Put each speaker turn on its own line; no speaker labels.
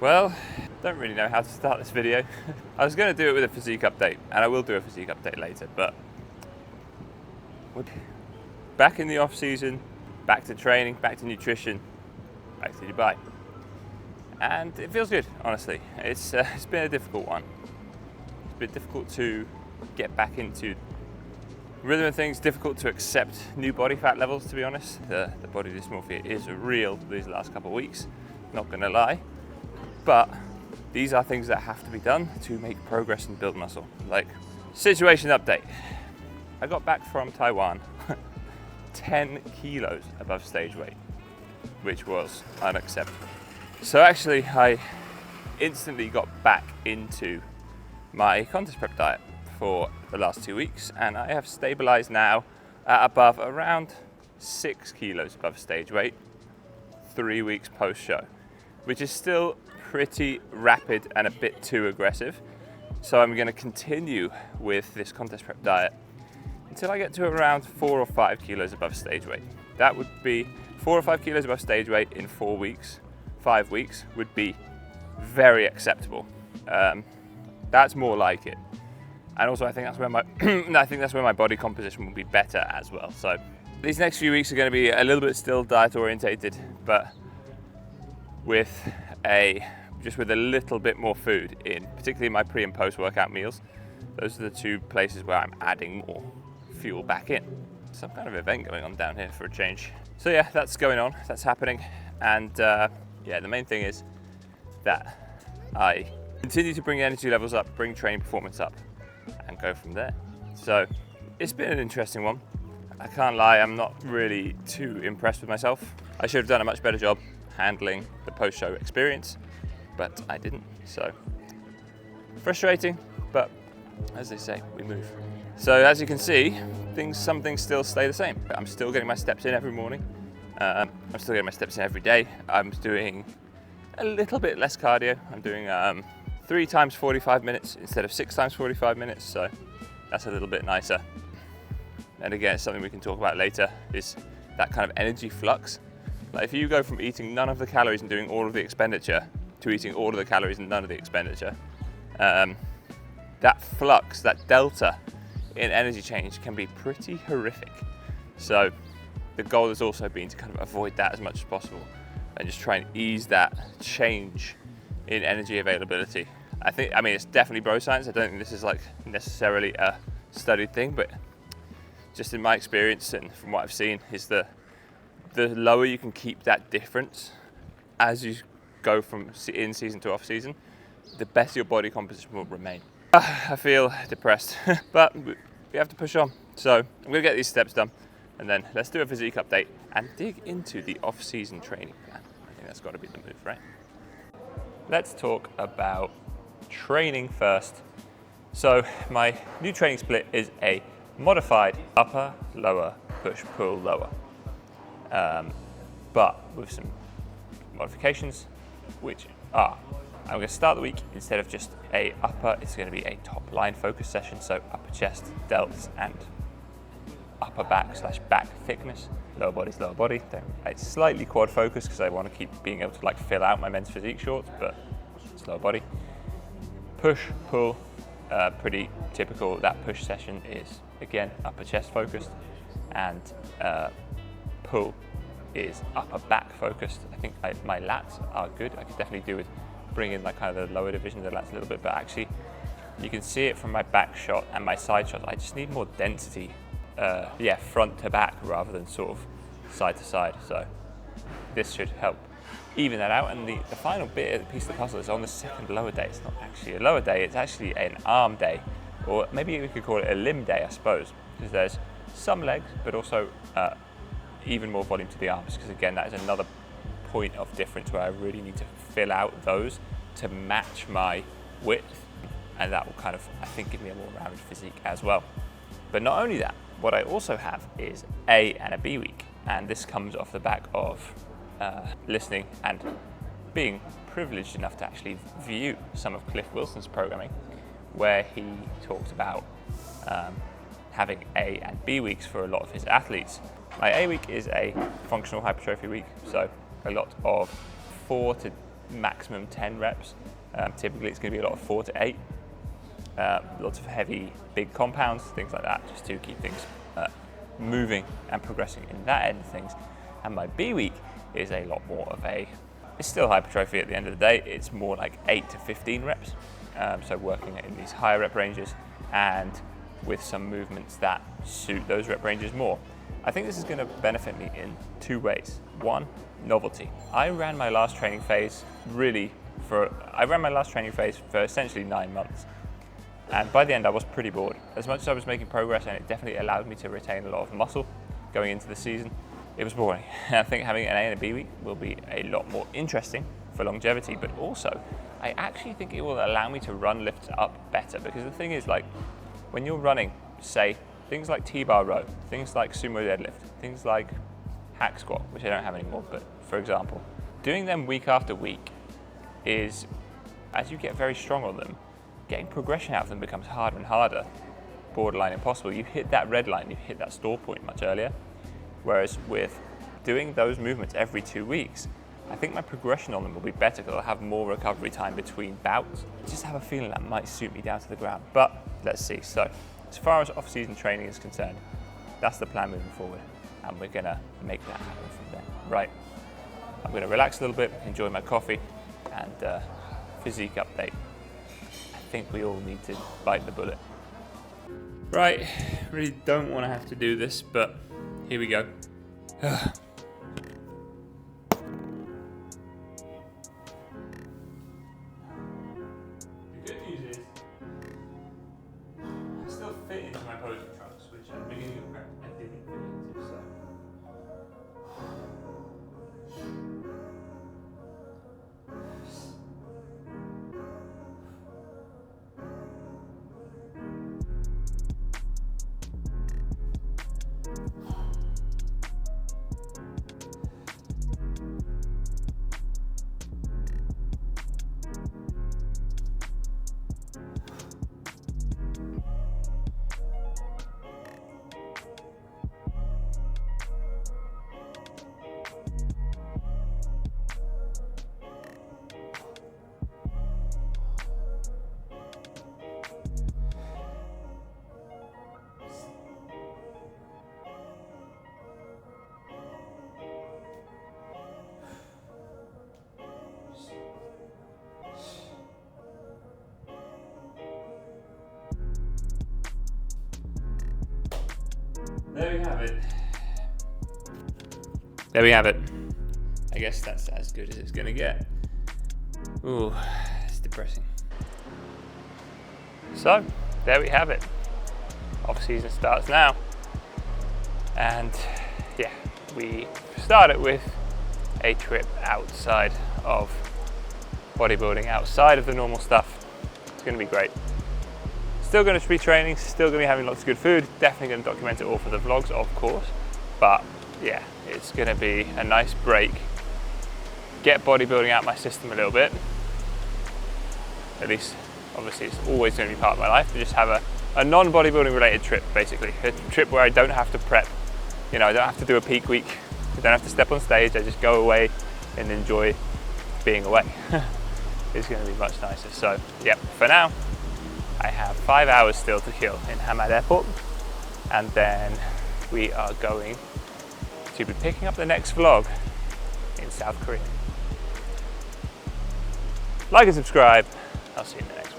Well, don't really know how to start this video. I was going to do it with a physique update, and I will do a physique update later, but back in the off season, back to training, back to nutrition, back to Dubai. And it feels good, honestly. It's been a difficult one. It's been difficult to get back into rhythm of things, difficult to accept new body fat levels, to be honest. The body dysmorphia is real these last couple of weeks, not gonna lie. But these are things that have to be done to make progress and build muscle. Like, situation update. I got back from Taiwan 10 kilos above stage weight, which was unacceptable. So actually, I instantly got back into my contest prep diet for the last 2 weeks, and I have stabilized now at above around 6 kilos above stage weight, 3 weeks post show, which is still pretty rapid and a bit too aggressive. So I'm going to continue with this contest prep diet until I get to around 4 or 5 kilos above stage weight. That would be 4 or 5 kilos above stage weight in 4 weeks. 5 weeks would be very acceptable. That's more like it. And also I think that's where my body composition will be better as well. So these next few weeks are going to be a little bit still diet orientated, but with a little bit more food in, particularly my pre and post workout meals. Those are the two places where I'm adding more fuel back in. Some kind of event going on down here for a change. So yeah, that's going on, that's happening. And yeah, the main thing is that I continue to bring energy levels up, bring training performance up, and go from there. So it's been an interesting one. I can't lie, I'm not really too impressed with myself. I should have done a much better job handling the post-show experience, but I didn't. So frustrating, but as they say, we move. So as you can see, some things still stay the same. I'm still getting my steps in every morning. I'm still getting my steps in every day. I'm doing a little bit less cardio. I'm doing 3 times 45 minutes instead of 6 times 45 minutes. So that's a little bit nicer. And again, it's something we can talk about later, is that kind of energy flux. Like if you go from eating none of the calories and doing all of the expenditure to eating all of the calories and none of the expenditure, that flux, that delta in energy change can be pretty horrific. So the goal has also been to kind of avoid that as much as possible and just try and ease that change in energy availability. I mean, it's definitely bro science. I don't think this is like necessarily a studied thing, but just in my experience and from what I've seen is the lower you can keep that difference as you go from in season to off season, the better your body composition will remain. I feel depressed, but we have to push on. So I'm gonna get these steps done, and then let's do a physique update and dig into the off-season training plan. I think that's got to be the move, right? Let's talk about training first. So my new training split is a modified upper, lower, push, pull, lower, but with some modifications, which are, I'm going to start the week, instead of just a upper, it's going to be a top line focus session. So upper chest, delts, and upper back / back thickness. Lower body's lower body. It's slightly quad focused because I want to keep being able to like fill out my men's physique shorts, but it's lower body. Push, pull, pretty typical. That push session is again upper chest focused, and pull is upper back focused. I think my lats are good. I could definitely do with bring in like kind of the lower division of the lats a little bit, but actually you can see it from my back shot and my side shot. I just need more density, front to back rather than sort of side to side. So this should help even that out. And the final bit, piece of the puzzle is on the second lower day. It's not actually a lower day, it's actually an arm day, or maybe we could call it a limb day, I suppose, because there's some legs, but also even more volume to the arms, because again, that is another point of difference where I really need to fill out those to match my width, and that will kind of, I think, give me a more rounded physique as well. But not only that, what I also have is A and a B week, and this comes off the back of listening and being privileged enough to actually view some of Cliff Wilson's programming, where he talks about having A and B weeks for a lot of his athletes. My A week is a functional hypertrophy week, so a lot of 4 to maximum 10 reps. Typically it's going to be a lot of 4 to 8. Lots of heavy, big compounds, things like that, just to keep things moving and progressing in that end of things. And my B week is a lot more of it's still hypertrophy at the end of the day. It's more like 8 to 15 reps. So working in these higher rep ranges and with some movements that suit those rep ranges more. I think this is going to benefit me in 2 ways. One, novelty. I ran my last training phase for essentially 9 months. And by the end I was pretty bored. As much as I was making progress and it definitely allowed me to retain a lot of muscle going into the season, it was boring. I think having an A and a B week will be a lot more interesting for longevity, but also I actually think it will allow me to run lifts up better, because the thing is, like, when you're running, say, things like T-bar row, things like sumo deadlift, things like hack squat, which I don't have anymore, but for example, doing them week after week is, as you get very strong on them, getting progression out of them becomes harder and harder, borderline impossible. You hit that red line, you hit that stall point much earlier. Whereas with doing those movements every 2 weeks, I think my progression on them will be better because I'll have more recovery time between bouts. I just have a feeling that might suit me down to the ground, but let's see. So as far as off-season training is concerned, that's the plan moving forward, and we're gonna make that happen from there. Right, I'm gonna relax a little bit, enjoy my coffee, and physique update. I think we all need to bite the bullet. Right, really don't want to have to do this, but here we go. The good news is, I still fit into my posing trunks, which at the beginning of prep I didn't fit into, so. There we have it. There we have it. I guess that's as good as it's gonna get. Ooh, it's depressing. So, there we have it. Off-season starts now. And yeah, we started with a trip outside of bodybuilding, outside of the normal stuff. It's gonna be great. Still going to be training, still going to be having lots of good food, definitely going to document it all for the vlogs, of course, but yeah, it's going to be a nice break, get bodybuilding out my system a little bit, at least obviously it's always going to be part of my life, but just have a non-bodybuilding related trip, basically, a trip where I don't have to prep, you know, I don't have to do a peak week, I don't have to step on stage, I just go away and enjoy being away. It's going to be much nicer. So yeah, for now, I have 5 hours still to kill in Hamad Airport, and then we are going to be picking up the next vlog in South Korea. Like and subscribe. I'll see you in the next one.